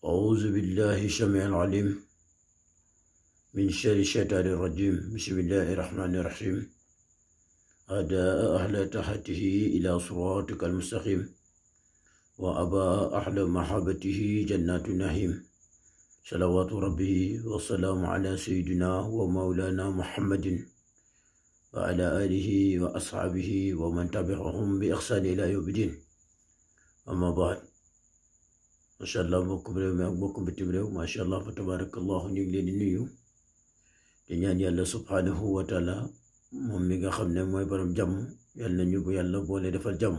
أعوذ بالله السميع العليم من شر الشيطان الرجيم. بسم الله الرحمن الرحيم. أداء أهل تحته إلى صراطك المستقيم وأبى أهل محبته جنات النعيم. صلوات ربي والسلام على سيدنا ومولانا محمد وعلى آله وأصحابه ومن تبعهم بإحسان إلى يوم الدين. أما بعد، macha allah mbokk réew mi ak mbokk bitim réew, macha allah fa tabarakallahu ñu ngi leen di nuyu di ñaan yàlla subhanahu wa taala moom mi nga xam ne mooy borom jàmm yàlla nañu bu yàlla boole defal jàmm.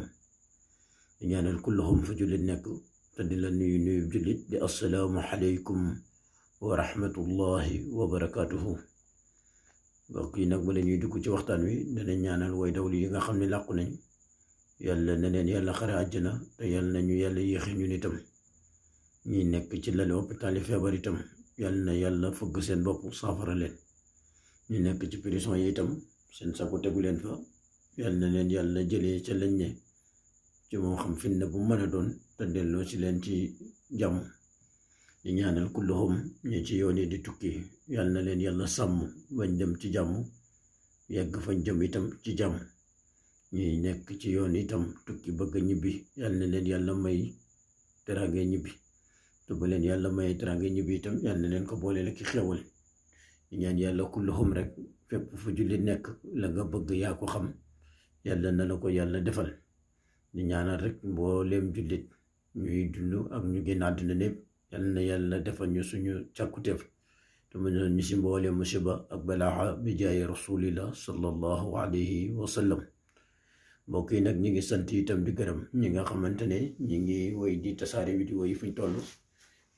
di ñaanal kulluhum fa jullit nekk te di la nuyu jullit di assalaamu aleykum wa rahmatullahi wa barakatuhu. mbokk yi nag ba la ñuy dugg ci waxtaan wi dana ñaanal way dawli yi nga xam ne làqu nañ, yàlla na leen yàlla xare àjjana te yàlla nañu yàlla yéexi ñun itam. ñi nekk ci lali hôpital yi feebar itam yàlla na yàlla fëgg seen bopp saafara leen. ñu nekk ci prison yi itam seen sago tegu leen fa, yàlla na leen yàlla jëlee ca lañ ne ci moo xam fitna bu mën a doon te delloo ci leen ci jàmm. di ñaanal kulluhum ñi ci yoon yi di tukki yàlla na leen yàlla sàmm bañ dem ci jàmm yegg fañ jëm itam ci jàmm. ñi nekk ci yoon itam tukki bëgg ñibbi yàlla na leen yàlla may teraange ñibbi, te ba leen yàlla may teraange ñibbi itam yàlla na leen ko boole la ki xewal. di ñaan yàlla kulluhum rek fépp fu jullit nekk la nga bëgg yaa ko xam, yàlla na la ko yàlla defal. di ñaanal rek mbooleem jullit ñuy dund ak ñu génn àdduna népp yàlla na yàlla defal ñu suñu càkkuteef te mu ne ñu si mbooleem musiba ak balaaxa bi jaaye rasulillah sallallahu alayhi wa sallam. mbokk yi nag ñi ngi sant itam di gërëm ñi nga xamante ne ñi ngi woy di tasaare vidéo yi fuñ toll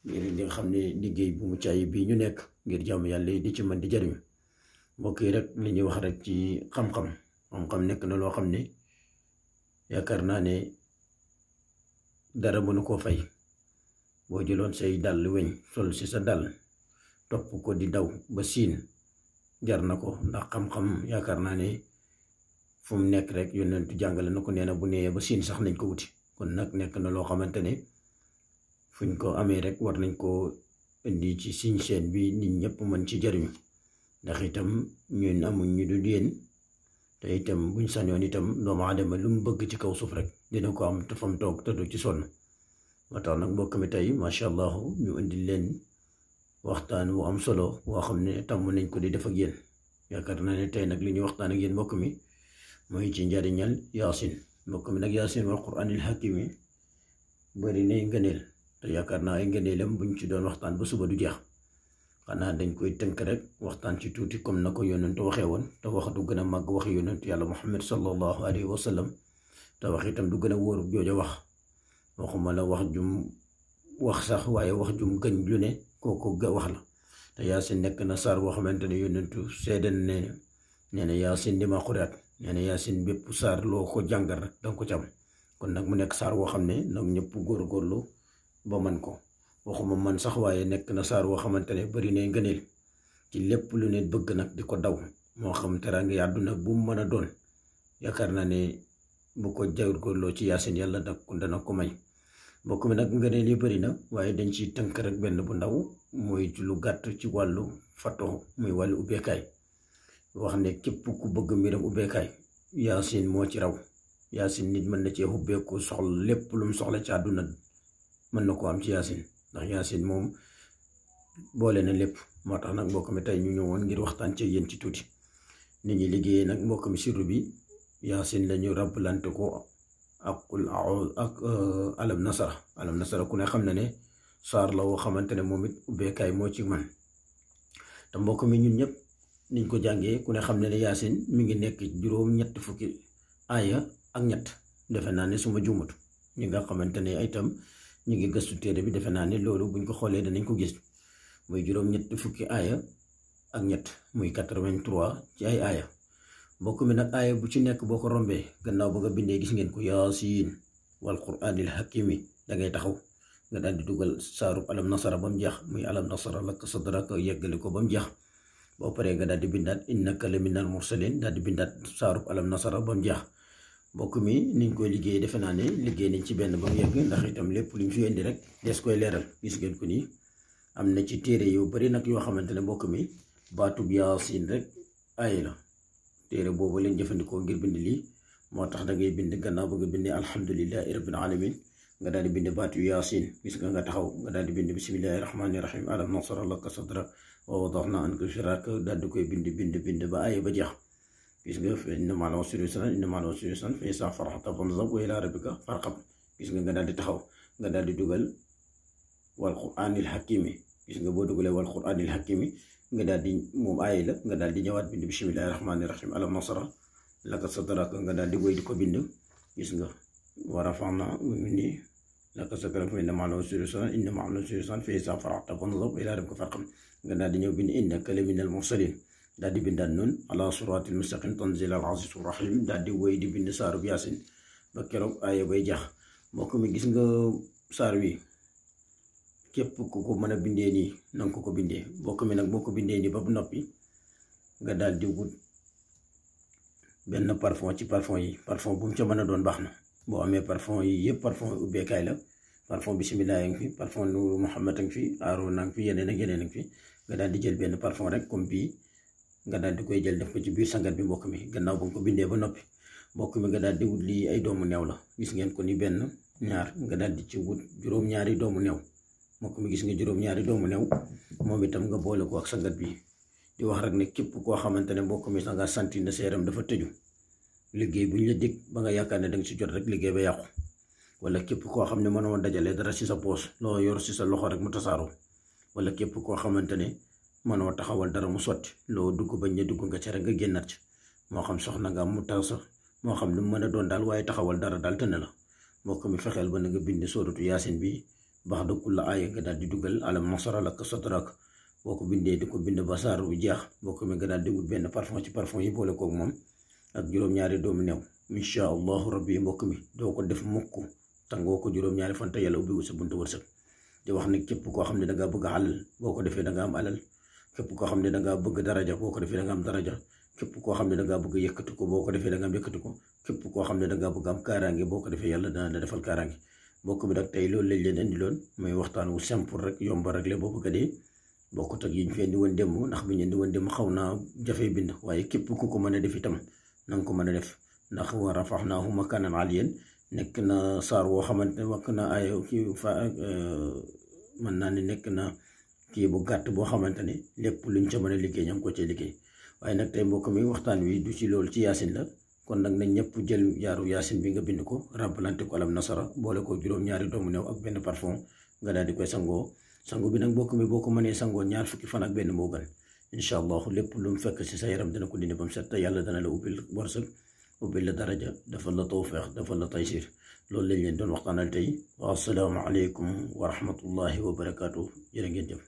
ngir li nga xam ne liggéey bu mucc ayib bii ñu nekk ngir jàmm yàlla yi di ci mën di jariñ. mbokk yi rek li ñuy wax rek ci xam-xam nekk na loo xam ne yaakaar naa ne dara mënu koo fay. boo jëloon say dàll weñ sol si sa dàll topp ko di daw ba siin jar na ko, ndax xam-xam yaakaar naa ne fu mu nekk rek yonentu jàngale na ko, nee na bu nee ba siin sax nañ ko wuti. kon nag nekk na loo xamante ne fuñ ko amee rek war nañ ko indi ci siñ seen bi nit ñëpp mën ci jariñu, ndax itam ñun amuñ ñu du yéen te itam buñ sañoon itam doomu aadama lu mu bëgg ci kaw suuf rek dina ko am te fam toog te du ci sonn. moo tax nag mbokk mi tey macha allah ñu indi leen waxtaan wu am solo woo xam ne tàmm nañ ko di def ak yéen. yaakaar naa ne tey nag li ñuy waxtaan ak yéen mbokk mi mooy ci njariñal yaasin. mbokk mi nag yaasin wal quraanil hakiim yi bëri nay ngëneel te yaakaar naa ay ngëneelam buñ ci doon waxtaan ba suba du jeex. xanaa dañ koy tënk rek waxtaan ci tuuti comme na ko yonentu waxee woon, te wax du gën a màgg waxi yonentu yàlla muhammad sallallahu alayhi wa sallam, te wax itam du gën a wóoru jooja wax. waxuma la wax jum wax sax waaye wax jum gëñ lu ne kooku wax la. te yaasin nekk na saar boo xamante ne yonentu seeden nee na yaasin di ma xuraat, nee na yaasin bépp saar loo ko jàngal rek danga ko ci am. kon nag mu nekk saar woo xam ne nag ñëpp góorgóorlu ba man ko. waxuma man sax waaye nekk na saar woo xamante ne bari ne ngëneel ci lépp lu ne bëgg nag di ko daw, moo xam teraanga yi àdduna bu mu mën a doon. yaakaar naa ne bu ko góorgóorloo ci yaasin yàlla dana ko may. mbokk mi nag ngëneel yi bari na waaye dañ ci tënk rek benn bu ndaw, mooy ci lu gàtt ci wàllu fatoo, muy wàllu ubbeekaay. wax ne képp ku bëgg mbiram ubbeekaay yaasin moo ci raw. yaasin nit mën na cee ubbeeku soxla lépp lu mu soxla ci àdduna mën na ko am ci yaasin, ndax yaasin moom boole na lépp. moo tax nag mbokk mi tey ñu ñëwoon ngir waxtaan ci yéen ci tuuti. nit ñi liggéeyee nag mbokk mi sirru bi yaasin lañu rabbalante ko ak alam nasara ku ne xam na ne saar la woo xamante ne moom it ubbeekaay moo ci man. te mbokk mi ñun ñëpp niñ ko jàngee ku ne xam ne ne yaasin mi ngi nekk juróom-ñett fukki aaya ak ñett, defe naa ne suma juumatu. ñi nga xamante ne itam ñu ngi gëstu téere bi defe naa ne loolu buñ ko xoolee danañ ko gis, muy juróom-ñett fukki aaya ak ñett, muy 83 ci ay aaya. mbokk mi nag aaya bu ci nekk boo ko rombee gannaaw ba nga bindee gis ngeen ko yaasin wal quraanil hakiim da ngay taxaw nga daal di dugal saarub alam nasara ba mu jeex, muy alam nasara laka sadraka yeggale ko ba mu jeex. boo paree nga daal di bindaat innaka la minal mursalin, daal di bindaat saarub alam nasara ba mu jeex. mbokk mi niñ koy liggéey defe naa ne liggéey nañ ci benn ba mu yegg, ndax itam lépp luñ fi indi rek des koy leeral. gis ngeen ko nii am na ci téere yu bari nag yoo xamante ne mbokk mi baatub yaasin rek ay la. téere boobu leen jëfandikoo ngir bind lii, moo tax da ngay bind gannaaw ba nga bindee alhamdulillahi rabbil alamin nga daal di bind baatu yaasin. gis nga taxaw nga daal di bind bismillahi rahmani rahim alam nasara laka sadrak wa wada'na anka wizrak daal di koy bind ba aaya ba jeex. gis nga fa inna ma'al usri yusran inna ma'al usri yusran fa izaa faragta fansab wa ilaa rabbika farghab. gis nga daal di taxaw nga daal di dugal wal qur'aanil hakimi. gis nga boo dugalee wal qur'aanil hakimi nga daal di moom aaya la, nga daal di ñëwaat bind bismillahi rahmani rahim alam nasara laka sadrak nga daal di wéy di ko bind. gis nga wa rafa'na nii laka sadrak inna ma'al usri yusran inna ma'al usri yusran fa izaa faragta fansab wa ilaa rabbika farghab nga daal di ñëw bind innaka laminal mursalin daal di bindaat noonu ala siraatil mustaqim tanzil al aziz rahim daal di wéy di bind saarub yaasin ba keroog aaya bay jax. mbokk mi gis nga saar wi képp ku ko mën a bindee nii nanga ko bindee. mbokk mi nag boo ko bindee nii ba bu noppi nga daal di wut benn parfum ci parfum yi, parfum bu mu ca mën a doon baax na. boo amee parfum yi yëpp parfum ubbeekaay la, parfum bisimilah ngi fi, parfum nuuru Muhammad a ngi fi, Aaroona ngi fi, yeneen ak yeneen a ngi fi. nga daal di jël benn parfum rek comme bii nga daal di koy jël def ko ci biir sangat bi. mbokk mi gannaaw ba nga ko bindee ba noppi mbokk mi nga daal di wut lii ay doomu neew la. gis ngeen ko ni benn ñaar nga daal di ci wut juróom-ñaari doomu neew. mbokk mi gis nga juróom-ñaari doomu neew moom itam nga boole ko ak sangat bi. di wax rek ne képp koo xamante ne mbokk mi sax nga santi na sa yaram dafa tëju, liggéey bu ñu la dig ba nga yaakaar ne danga si jot rek liggéey ba yàqu, wala képp koo xam ne mënoo dajale dara si sa poos loo yor si sa loxo rek mu tasaaroo, wala képp koo xamante ne mënoo taxawal dara mu sotti loo dugg bañ ne dugg nga ca rek nga génnaat ci. moo xam soxna nga am mu taw sax moo xam lu mu mën a doon daal, waaye taxawal dara daal tënne la. mbokk mi fexeel ba na nga bind sóoratu yaasin bi baax da kulla aaya nga daal di dugal alam nasara laka sadrak. boo ko bindee di ko bind ba saar bu jeex mbokk mi nga daal di wut benn parfum ci parfum yi boole koog moom ak juróom-ñaari doomu new. incha allahu rabbi mbokk mi doo ko def mukk tangoo ko juróom-ñaari fan te yàlla ubbiwul sa buntu wërsëg. di wax ne képp koo xam ne dangaa bëgg alal boo ko defee danga am alal, képp koo xam ne dangaa bëgg daraja boo ko defee danga am daraja, képp koo xam ne dangaa bëgg yëkkati ko boo ko defee danga am yëkkati ko, képp koo xam ne dangaa bëgg am kaaraange boo ko defee yàlla dana la defal kaaraange. mbokk bi nag tey loolu lañ leen indi loon mooy waxtaan wu simple rek yomb rek la boo bëgg a dee bokkut ak yi ñu fi indi woon démb, ndax bi ñu indi woon démb xaw naa jafe bind, waaye képp ku ko mën a def itam na nga ko mën a def. ndax wa rafaxnaahu makaanan aliyyan nekk na saar woo xamante ne wakk na ay kii fa mën naa ne nekk na kii bu gàtt boo xamante ne lépp luñ ca mën a liggéey ña ngi ko cee liggéey. waaye nag tey mbokk mi waxtaan wi du ci loolu ci yaasin la, kon nag nañ ñëpp jël jaaru yaasin bi nga bind ko remplante ko alam nasara boole ko juróom-ñaari doomu new ak benn parfum nga daal di koy sangoo. sangu bi nag mbokk mi boo ko mënee sangoo 2 fukki fan ak benn moo gën. incha allah lépp lu mu fekk si sa yaram dana ko dindi ba mu set te yàlla dana la ubbil wërsëg, ubbil la daraja, defal la tawfeex, defal la taysir. loolu lañ leen doon waxtaanal tey. wa assalaamu aleykum wa rahmatullahi wa barakaatu. jërë ngeen jëf.